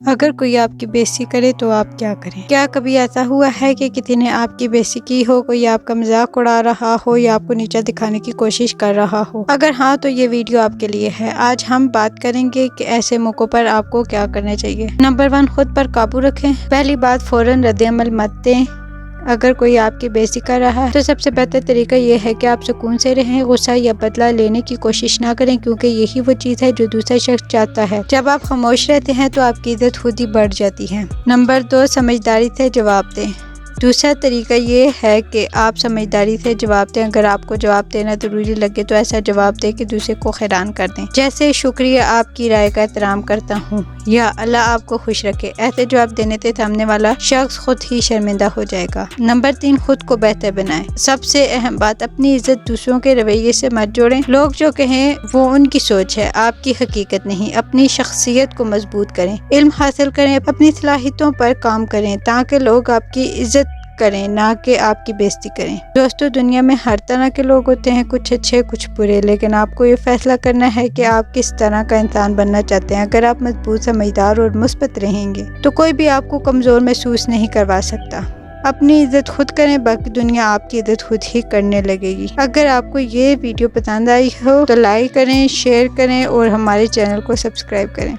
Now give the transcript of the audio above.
اگر کوئی آپ کی بےعزتی کرے تو آپ کیا کریں؟ کیا کبھی ایسا ہوا ہے کہ کسی نے آپ کی بےعزتی کی ہو، کوئی آپ کا مذاق اڑا رہا ہو یا آپ کو نیچا دکھانے کی کوشش کر رہا ہو؟ اگر ہاں تو یہ ویڈیو آپ کے لیے ہے۔ آج ہم بات کریں گے کہ ایسے موقعوں پر آپ کو کیا کرنا چاہیے۔ نمبر 1، خود پر قابو رکھیں۔ پہلی بات، فوراً رد عمل مت دیں۔ اگر کوئی آپ کی بےعزتی کر رہا ہے تو سب سے بہتر طریقہ یہ ہے کہ آپ سکون سے رہیں، غصہ یا بدلہ لینے کی کوشش نہ کریں، کیونکہ یہی وہ چیز ہے جو دوسرا شخص چاہتا ہے۔ جب آپ خاموش رہتے ہیں تو آپ کی عزت خود ہی بڑھ جاتی ہے۔ نمبر 2، سمجھداری سے جواب دیں۔ دوسرا طریقہ یہ ہے کہ آپ سمجھداری سے جواب دیں۔ اگر آپ کو جواب دینا ضروری لگے تو ایسا جواب دیں کہ دوسرے کو حیران کر دیں، جیسے شکریہ، آپ کی رائے کا احترام کرتا ہوں، یا اللہ آپ کو خوش رکھے۔ ایسے جواب دینے سے سامنے والا شخص خود ہی شرمندہ ہو جائے گا۔ نمبر 3، خود کو بہتر بنائیں۔ سب سے اہم بات، اپنی عزت دوسروں کے رویے سے مت جوڑیں۔ لوگ جو کہیں وہ ان کی سوچ ہے، آپ کی حقیقت نہیں۔ اپنی شخصیت کو مضبوط کریں، علم حاصل کریں، اپنی صلاحیتوں پر کام کریں تاکہ لوگ آپ کی عزت کریں، نہ کہ آپ کی بےعزتی کریں۔ دوستو، دنیا میں ہر طرح کے لوگ ہوتے ہیں، کچھ اچھے کچھ برے، لیکن آپ کو یہ فیصلہ کرنا ہے کہ آپ کس طرح کا انسان بننا چاہتے ہیں۔ اگر آپ مضبوط، سمجھدار اور مثبت رہیں گے تو کوئی بھی آپ کو کمزور محسوس نہیں کروا سکتا۔ اپنی عزت خود کریں، باقی دنیا آپ کی عزت خود ہی کرنے لگے گی۔ اگر آپ کو یہ ویڈیو پسند آئی ہو تو لائک کریں، شیئر کریں اور ہمارے چینل کو سبسکرائب کریں۔